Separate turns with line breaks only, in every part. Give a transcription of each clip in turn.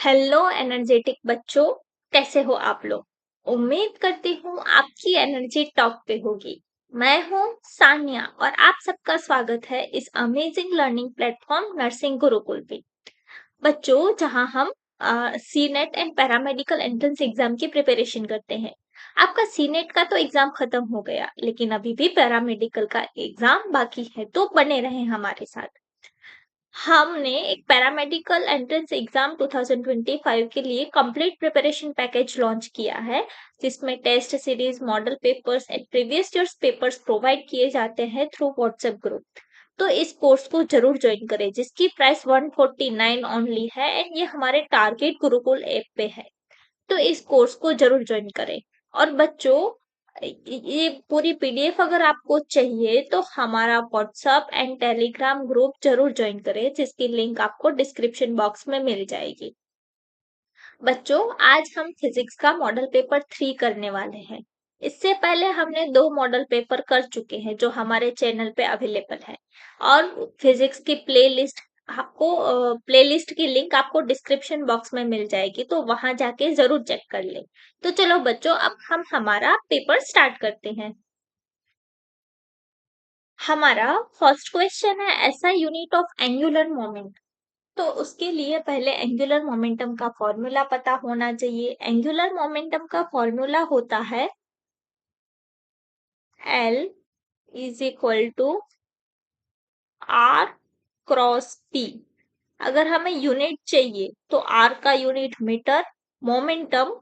Hello energetic बच्चों, कैसे हो आप लोग। उम्मीद करती हूँ आपकी एनर्जी टॉप पे होगी। मैं हूँ सानिया और आप सबका स्वागत है इस amazing learning platform nursing Gurukul पे। बच्चों, जहाँ हम C NET and paramedical entrance exam की प्रिपरेशन करते हैं। आपका सी नेट का तो एग्जाम खत्म हो गया, लेकिन अभी भी पैरामेडिकल का एग्जाम बाकी है, तो बने रहें हमारे साथ। हमने एक पैरामेडिकल एंट्रेंस एग्जाम 2025 के लिए कंप्लीट प्रिपरेशन पैकेज लॉन्च किया है, जिसमें test series, model papers and previous years papers provide किए जाते हैं थ्रू व्हाट्सएप ग्रुप। तो इस कोर्स को जरूर ज्वाइन करें, जिसकी प्राइस 149 ओनली है एंड ये हमारे टारगेट गुरुकुल ऐप पे है। तो इस कोर्स को जरूर ज्वाइन करें। और बच्चों, ये पूरी पीडीएफ अगर आपको चाहिए तो हमारा व्हाट्सएप एंड टेलीग्राम ग्रुप जरूर ज्वाइन करें, जिसकी लिंक आपको डिस्क्रिप्शन बॉक्स में मिल जाएगी। बच्चों, आज हम फिजिक्स का मॉडल पेपर 3 करने वाले हैं। इससे पहले हमने 2 मॉडल पेपर कर चुके हैं जो हमारे चैनल पे अवेलेबल है। और फिजिक्स की प्लेलिस्ट की लिंक आपको डिस्क्रिप्शन बॉक्स में मिल जाएगी, तो वहां जाके जरूर चेक कर ले। तो चलो बच्चों, अब हम हमारा पेपर स्टार्ट करते हैं। हमारा फर्स्ट क्वेश्चन है, ऐसा यूनिट ऑफ एंगुलर मोमेंट। तो उसके लिए पहले एंगुलर मोमेंटम का फॉर्मूला पता होना चाहिए। एंगुलर मोमेंटम का फॉर्मूला होता है L is equal to R cross P। अगर हमें यूनिट चाहिए तो R का unit metre, momentum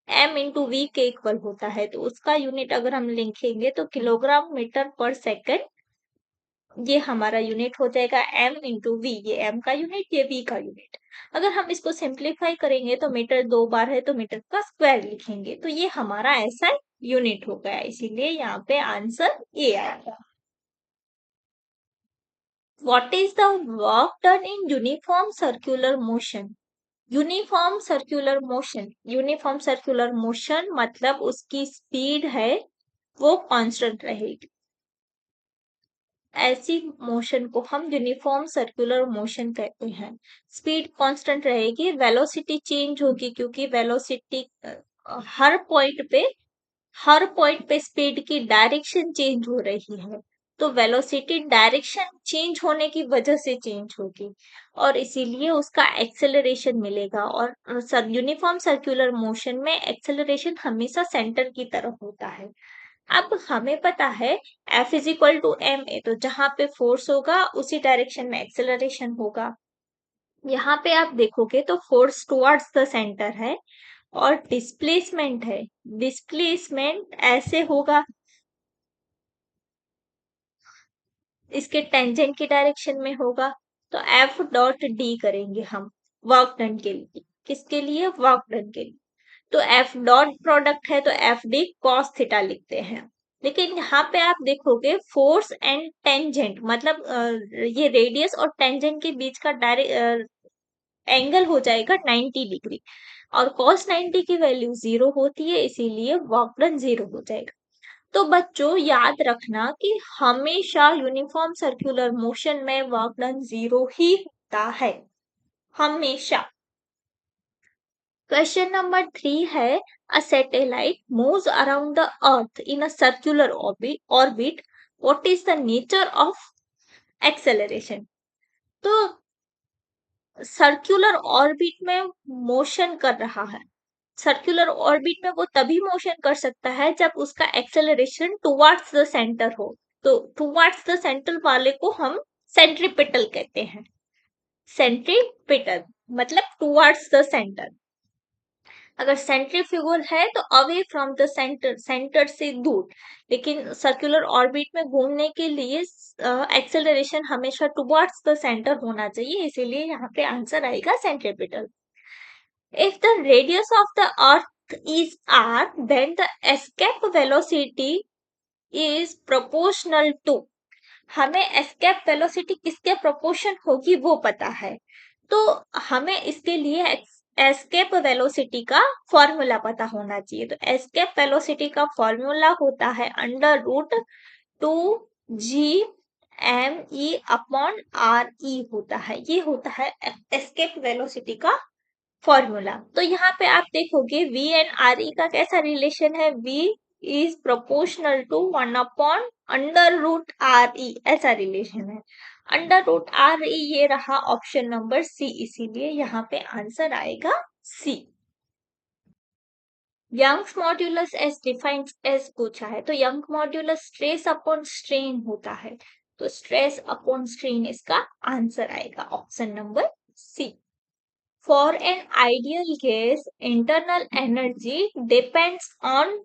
m into v के इक्वल होता है, तो उसका यूनिट अगर हम लिखेंगे तो किलोग्राम मीटर पर सेकंड। ये हमारा यूनिट हो जाएगा m इंटू वी। ये m का यूनिट, ये v का यूनिट। अगर हम इसको सिंप्लीफाई करेंगे तो मीटर 2 बार है, तो मीटर का स्क्वायर लिखेंगे, तो ये हमारा ऐसा यूनिट हो गया, इसीलिए यहाँ पे आंसर ए आएगा। What is the work done in uniform circular motion. Uniform circular motion मतलब उसकी स्पीड है वो कांस्टेंट रहेगी। ऐसी मोशन को हम यूनिफॉर्म सर्कुलर मोशन कहते हैं। स्पीड कांस्टेंट रहेगी, वेलोसिटी चेंज होगी, क्योंकि वेलोसिटी हर पॉइंट पे हर पॉइंट पे स्पीड की डायरेक्शन चेंज हो रही है, तो वेलोसिटी डायरेक्शन चेंज होने की वजह से चेंज होगी, और इसीलिए उसका एक्सेलरेशन मिलेगा। और यूनिफॉर्म सर्कुलर मोशन में एक्सेलरेशन हमेशा सेंटर की तरफ होता है। अब हमें पता है F is equal to m a, तो जहां पे फोर्स होगा उसी डायरेक्शन में एक्सेलरेशन होगा। यहाँ पे आप देखोगे तो फोर्स टुवर्ड्स द सेंटर है और डिस्प्लेसमेंट है, डिस्प्लेसमेंट ऐसे होगा, इसके टेंजेंट की डायरेक्शन में होगा। तो F डॉट डी करेंगे हम वर्क डन के लिए। किसके लिए? वर्क डन के लिए। तो F डॉट प्रोडक्ट है, तो एफ डी कॉस थीटा लिखते हैं। लेकिन यहाँ पे आप देखोगे फोर्स एंड टेंजेंट मतलब ये रेडियस और टेंजेंट के बीच का डायरेक्ट एंगल हो जाएगा 90 डिग्री, और cos 90 की वैल्यू 0 होती है, इसीलिए वर्क डन 0 हो जाएगा। तो बच्चों, याद रखना कि हमेशा यूनिफॉर्म सर्कुलर मोशन में वर्क डन 0 ही होता है, हमेशा। क्वेश्चन नंबर 3 है, a satellite moves around the earth in a circular orbit, what is the nature of acceleration. तो सर्कुलर ऑर्बिट में मोशन कर रहा है, सर्कुलर ऑर्बिट में वो तभी मोशन कर सकता है जब उसका एक्सेलरेशन टुवर्ड्स द सेंटर हो। तो टुवर्ड्स द सेंटर वाले को हम सेंट्रीपिटल कहते हैं। सेंट्रीपिटल मतलब टुवर्ड्स द सेंटर। अगर सेंट्रीफ्यूगल है तो away from the centre, centre से दूर। लेकिन सर्कुलर ऑर्बिट में घूमने के लिए एक्सेलरेशन हमेशा टुवर्ड्स द सेंटर होना चाहिए, इसीलिए यहाँ पे आंसर आएगा centripetal. If the radius of the earth is r, then the escape velocity is proportional to। हमें एस्केप वेलोसिटी किसके प्रोपोर्शन होगी वो पता है, तो हमें इसके लिए एस्केप वेलोसिटी का फॉर्मूला पता होना चाहिए। तो एस्केप वेलोसिटी का फॉर्मूला होता है under root 2 g m e upon r e होता है। ये होता है एस्केप वेलोसिटी का फॉर्मूला। तो यहाँ पे आप देखोगे V एंड RE का कैसा रिलेशन है, V is proportional to 1 upon under root RE, ऐसा रिलेशन है। अंडर रूट RE ये रहा ऑप्शन नंबर सी, इसीलिए यहाँ पे आंसर आएगा C. Young's modulus as defined as पूछा है, तो Young modulus stress upon strain होता है, तो स्ट्रेस अपॉन स्ट्रेन इसका आंसर आएगा option number C. For an ideal gas internal energy depends on,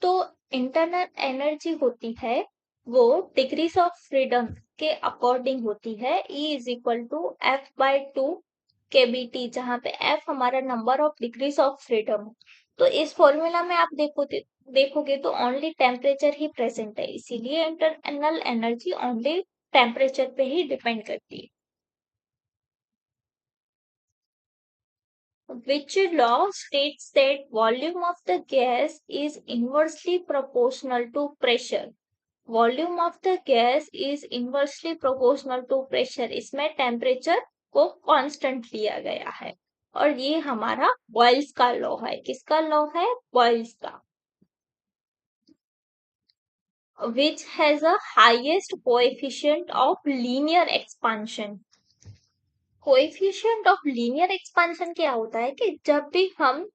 तो इंटरनल एनर्जी होती है वो डिग्रीज ऑफ फ्रीडम के अकॉर्डिंग होती है, E is equal to F/2 kBT, जहाँ पे F हमारा number of degrees of freedom. तो इस फॉर्मूला में आप देखोगे तो ओनली टेम्परेचर ही प्रेजेंट है, इसीलिए इंटरनल एनर्जी ओनली टेम्परेचर पे ही डिपेंड करती है। Which law states that volume of the gas is inversely proportional to pressure? Volume of the gas is inversely proportional to pressure, इसमें टेम्परेचर को constant लिया गया है, और ये हमारा बॉयल्स का लॉ है। किसका लॉ है? बॉयल्स का। Which has a highest coefficient of linear expansion. Coefficient of linear expansion क्या होता है कि जब भी हम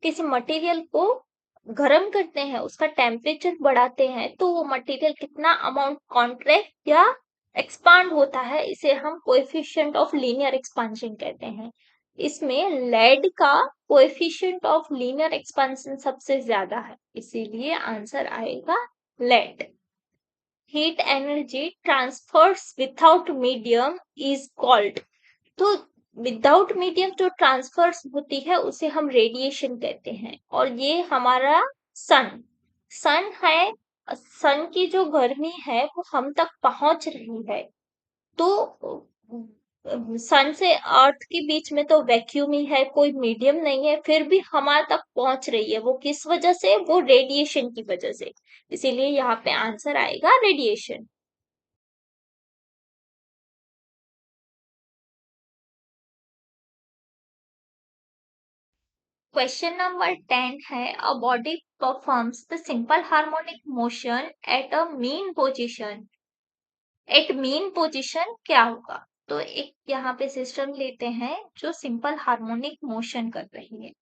किसी मटेरियल को गर्म करते हैं, उसका टेम्परेचर बढ़ाते हैं, तो वो मटेरियल कितना अमाउंट कॉन्ट्रैक्ट या एक्सपांड होता है, इसे हम कोएफिशिएंट ऑफ लीनियर एक्सपांशन कहते हैं। इसमें लेड का कोएफिशिएंट ऑफ लीनियर एक्सपांशन सबसे ज्यादा है, इसीलिए आंसर आएगा lead. Heat energy transfers without medium is called, तो विदाउट मीडियम जो ट्रांसफर्स होती है उसे हम रेडिएशन कहते हैं, और ये हमारा सन सन है। सन की जो गर्मी है वो हम तक पहुंच रही है, तो सन से अर्थ के बीच में तो वैक्यूम ही है, कोई मीडियम नहीं है, फिर भी हमारे तक पहुंच रही है। वो किस वजह से? वो रेडिएशन की वजह से, इसीलिए यहाँ पे आंसर आएगा रेडिएशन। क्वेश्चन नंबर 10 है, a body performs the simple harmonic motion at a mean position. At mean position क्या होगा? तो एक यहाँ पे सिस्टम लेते हैं जो सिंपल हार्मोनिक मोशन कर रही है,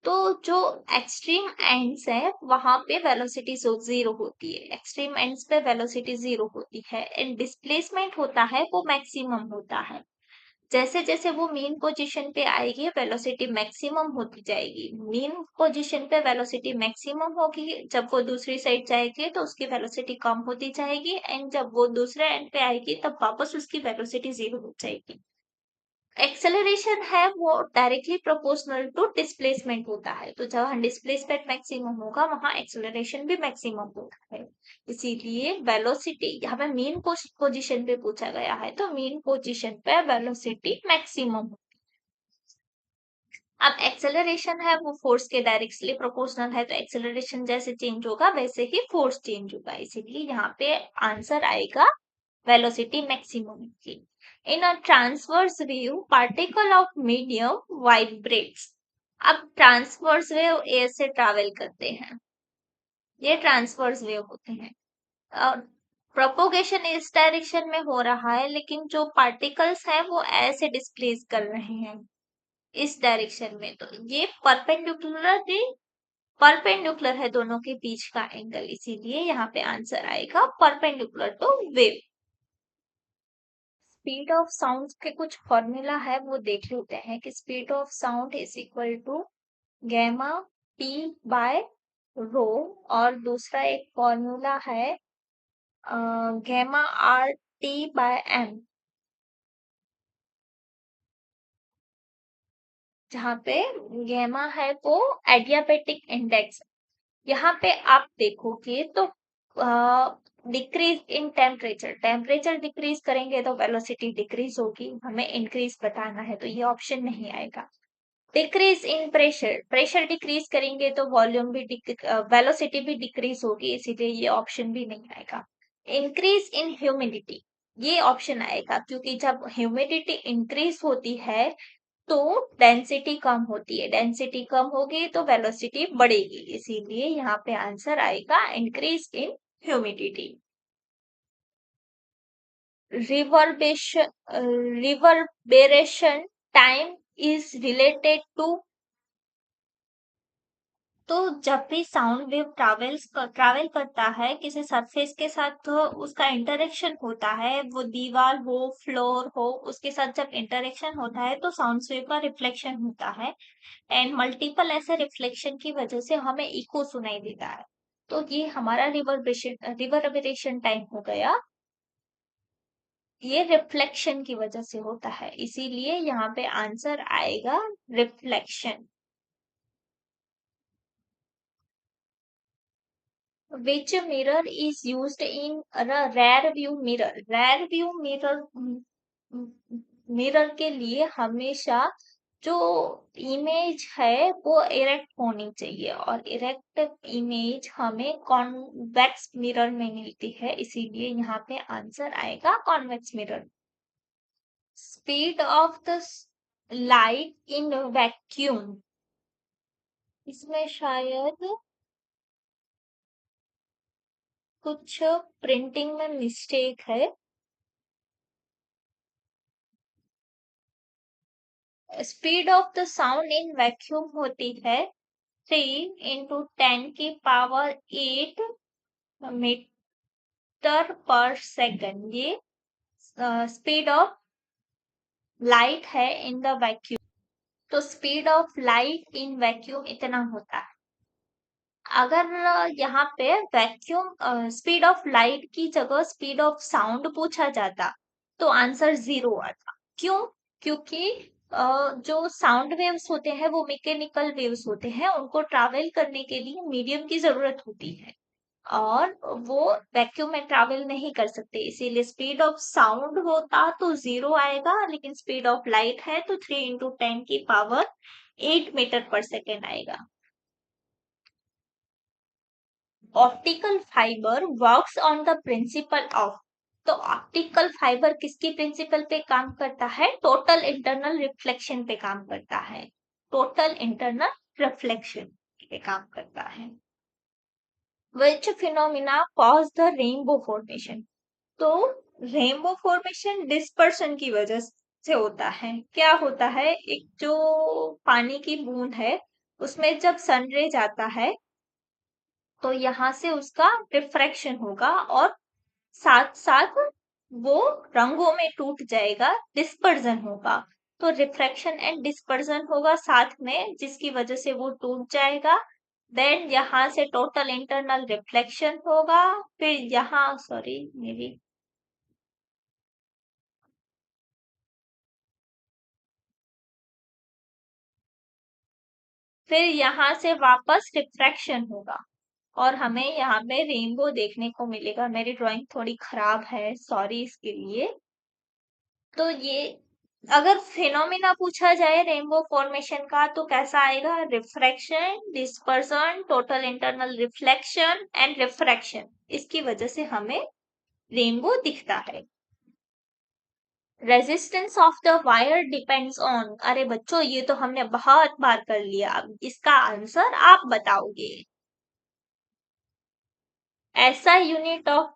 तो जो एक्सट्रीम एंड्स है वहां पे वेलोसिटी जीरो होती है, एक्सट्रीम एंड्स पे वेलोसिटी जीरो होती है, एंड डिस्प्लेसमेंट होता है वो मैक्सिमम होता है। जैसे जैसे वो मीन पोजीशन पे आएगी वेलोसिटी मैक्सिमम होती जाएगी। मीन पोजीशन पे वेलोसिटी मैक्सिमम होगी, जब वो दूसरी साइड जाएगी तो उसकी वेलोसिटी कम होती जाएगी, एंड जब वो दूसरे एंड पे आएगी तब वापस उसकी वेलोसिटी जीरो हो जाएगी। एक्सेलरेशन है वो डायरेक्टली प्रोपोर्शनल टू डिस्प्लेसमेंट होता है, तो जहाँ डिस्प्लेसमेंट मैक्सिमम होगा वहां एक्सेलरेशन भी मैक्सिमम होता है, इसीलिए वेलोसिटी यहाँ पे मीन पोजीशन पे पूछा गया है, तो मीन पोजीशन पे वेलोसिटी मैक्सिमम। अब एक्सेलरेशन है वो फोर्स के डायरेक्टली प्रोपोर्शनल है, तो एक्सेलरेशन जैसे चेंज होगा वैसे ही फोर्स चेंज होगा, इसीलिए यहाँ पे आंसर आएगा velocity maximum की। In a transverse wave, particle of medium vibrates। अब ट्रांसवर्स वेव एयर से ट्रैवल करते हैं, ये ट्रांसवर्स वेव होते हैं, और प्रोपोगेशन इस डायरेक्शन में हो रहा है, लेकिन जो पार्टिकल्स हैं वो ऐसे डिस्प्लेस कर रहे हैं इस डायरेक्शन में, तो ये परपेंडिकुलर है दोनों के बीच का एंगल, इसीलिए यहाँ पे आंसर आएगा perpendicular to wave. Speed of sound के कुछ फॉर्मूला है वो देख लेते हैं कि speed of sound is equal to gamma T by rho, और दूसरा एक फॉर्मूला है gamma R T by M, जहाँ पे गैमा है वो एडियाबेटिक इंडेक्स। यहाँ पे आप देखोगे तो decrease in temperature, temperature decrease करेंगे तो वेलोसिटी डिक्रीज होगी, हमें इंक्रीज बताना है तो ये ऑप्शन नहीं आएगा। Decrease in pressure, pressure decrease करेंगे तो वॉल्यूम भी वेलोसिटी भी डिक्रीज होगी, इसीलिए ये ऑप्शन भी नहीं आएगा। इंक्रीज इन ह्यूमिडिटी, ये ऑप्शन आएगा, क्योंकि जब ह्यूमिडिटी इंक्रीज होती है तो डेंसिटी कम होती है, डेंसिटी कम होगी तो वेलोसिटी बढ़ेगी, इसीलिए यहाँ पे आंसर आएगा increase in humidity. Reverberation reverberation time is related to. तो जब भी साउंड वेव ट्रैवल करता है किसी सरफेस के साथ, तो उसका इंटरेक्शन होता है, वो दीवार हो फ्लोर हो, उसके साथ जब इंटरेक्शन होता है तो साउंड वेव का रिफ्लेक्शन होता है। एंड मल्टीपल ऐसे रिफ्लेक्शन की वजह से हमें इको सुनाई देता है। तो ये हमारा रिवर्बरेशन टाइम हो गया। ये रिफ्लेक्शन की वजह से होता है, इसीलिए यहाँ पे आंसर आएगा reflection. Which mirror is used in a rear view mirror? rear view mirror के लिए हमेशा जो इमेज है वो इरेक्ट होनी चाहिए, और इरेक्ट इमेज हमें कॉन्वेक्स मिरर में मिलती है, इसीलिए यहाँ पे आंसर आएगा convex mirror. Speed of the light in vacuum, इसमें शायद कुछ प्रिंटिंग में मिस्टेक है। Speed of the sound in vacuum होती है 3 × 10⁸ मीटर पर सेकंड। ये स्पीड ऑफ लाइट है इन द वैक्यूम। तो speed of light in vacuum इतना होता है। अगर यहाँ पे वैक्यूम स्पीड ऑफ लाइट की जगह स्पीड ऑफ साउंड पूछा जाता तो आंसर 0 आता। क्यों? क्योंकि जो साउंड वेव्स होते हैं वो मैकेनिकल वेव्स होते हैं, उनको ट्रैवल करने के लिए मीडियम की जरूरत होती है, और वो वैक्यूम में ट्रैवल नहीं कर सकते, इसीलिए स्पीड ऑफ साउंड होता तो 0 आएगा, लेकिन स्पीड ऑफ लाइट है तो 3 × 10⁸ मीटर पर सेकेंड आएगा। Optical fibre works on the principle of. तो ऑप्टिकल फाइबर किसकी प्रिंसिपल पे काम करता है? टोटल इंटरनल रिफ्लेक्शन पे काम करता है। टोटल इंटरनल रिफ्लेक्शन पे काम करता है। Which phenomena cause the rainbow formation? तो रेनबो फॉर्मेशन डिस्पर्शन की वजह से होता है। क्या होता है, एक जो पानी की बूंद है उसमें जब सनरे जाता है तो यहाँ से उसका रिफ्रैक्शन होगा, और साथ साथ वो रंगों में टूट जाएगा, डिस्पर्जन होगा। तो रिफ्रैक्शन एंड डिस्पर्जन होगा साथ में, जिसकी वजह से वो टूट जाएगा। देन यहाँ से टोटल इंटरनल रिफ्लेक्शन होगा। फिर यहाँ सॉरी मे बी फिर यहाँ से वापस रिफ्रैक्शन होगा, और हमें यहाँ पे रेनबो देखने को मिलेगा। मेरी ड्राइंग थोड़ी खराब है, सॉरी इसके लिए। तो ये अगर फिनोमिना पूछा जाए रेनबो फॉर्मेशन का तो कैसा आएगा? Refraction, dispersion, total internal reflection and refraction, इसकी वजह से हमें रेनबो दिखता है। Resistance of the wire depends on. अरे बच्चों ये तो हमने बहुत बार कर लिया, अब इसका आंसर आप बताओगे। ऐसा यूनिट ऑफ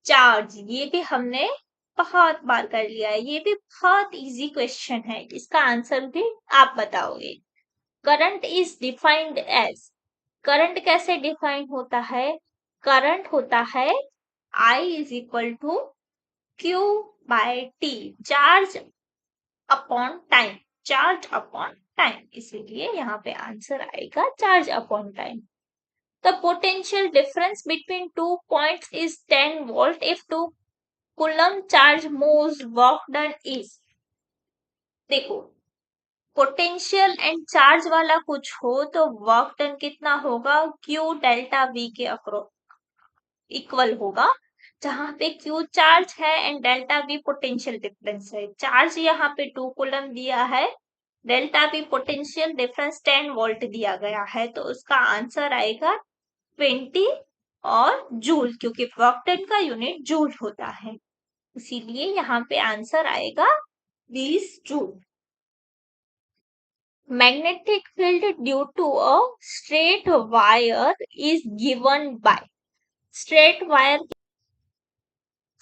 चार्ज, ये भी हमने बहुत बार कर लिया है, ये भी बहुत इजी क्वेश्चन है, इसका आंसर भी आप बताओगे। Current is defined as. Current कैसे डिफाइन होता है? करंट होता है I is equal to Q by T, charge upon time. Charge upon time, इसीलिए यहाँ पे आंसर आएगा charge upon time. The potential difference between 2 points is 10 volt if 2 coulomb charge moves work done is। देखो, potential and charge वाला कुछ हो तो work done कितना होगा? Q डेल्टा V के अक्रॉस इक्वल होगा, जहां पे Q चार्ज है and delta V potential difference है। चार्ज यहाँ पे 2 कूलम दिया है, delta V potential difference 10 volt दिया गया है, तो उसका आंसर आएगा 20 और जूल, क्योंकि वर्क डन का यूनिट जूल होता है, इसीलिए यहाँ पे आंसर आएगा 20 joule. magnetic field due to a straight wire is given by straight wire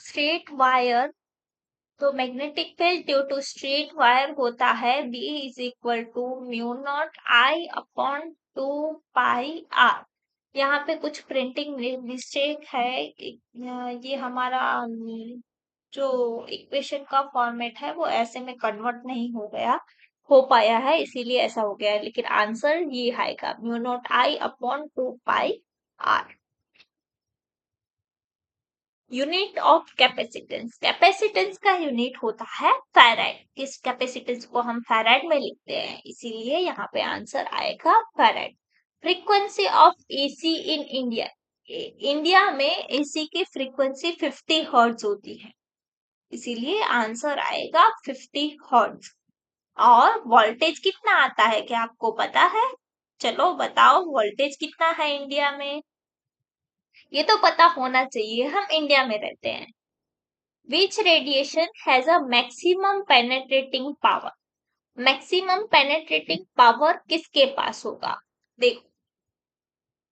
straight wire तो magnetic field due to straight wire होता है B is equal to mu naught I upon 2 pi R। यहाँ पे कुछ printing mistake है। ये हमारा जो इक्वेशन का फॉर्मेट है वो ऐसे में कन्वर्ट नहीं हो पाया है, इसीलिए ऐसा हो गया है। लेकिन आंसर ये आएगा mu naught I upon 2 pi R। Unit of capacitance, capacitance का यूनिट होता है फैराड। इस कैपेसिटेंस को हम फैराड में लिखते हैं, इसीलिए यहाँ पे आंसर आएगा farad. Frequency of AC in India, India में एसी की फ्रीक्वेंसी 50 हर्ट्ज होती है, इसीलिए आंसर आएगा 50 हर्ट्ज। और वोल्टेज कितना आता है, क्या आपको पता है? चलो बताओ वोल्टेज कितना है इंडिया में। ये तो पता होना चाहिए, हम इंडिया में रहते हैं। Which radiation has a maximum penetrating power? Maximum penetrating power किसके पास होगा? देखो,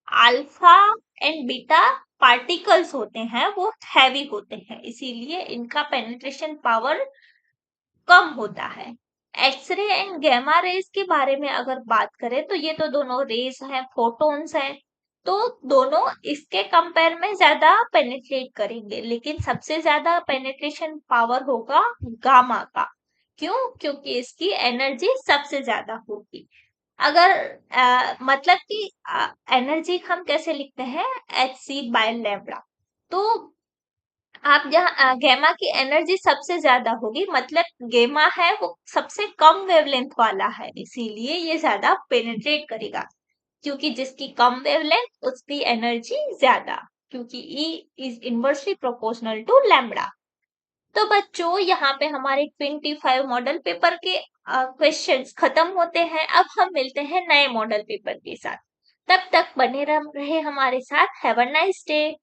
अल्फा एंड बीटा पार्टिकल्स होते हैं, वो हैवी होते हैं, इसीलिए इनका पेनेट्रेशन पावर कम होता है। एक्सरे एंड गैमा रेज के बारे में अगर बात करें तो ये तो दोनों रेज हैं, फोटॉन्स हैं, तो दोनों इसके कंपेयर में ज्यादा पेनिट्रेट करेंगे, लेकिन सबसे ज्यादा पेनिट्रेशन पावर होगा गामा का। क्यों? क्योंकि इसकी एनर्जी सबसे ज्यादा होगी। अगर मतलब कि एनर्जी हम कैसे लिखते हैं, Hc/λ। तो आप जहाँ गैमा की एनर्जी सबसे ज्यादा होगी, मतलब गेमा है वो सबसे कम वेवलेंथ वाला है, इसीलिए ये ज्यादा पेनिट्रेट करेगा। क्योंकि जिसकी कम वेवलेंथ उसकी एनर्जी ज्यादा, क्योंकि E is inversely proportional to lambda. तो बच्चों यहाँ पे हमारे 25 मॉडल पेपर के क्वेश्चंस खत्म होते हैं। अब हम मिलते हैं नए मॉडल पेपर के साथ। तब तक बने रहे हमारे साथ। Have a nice day.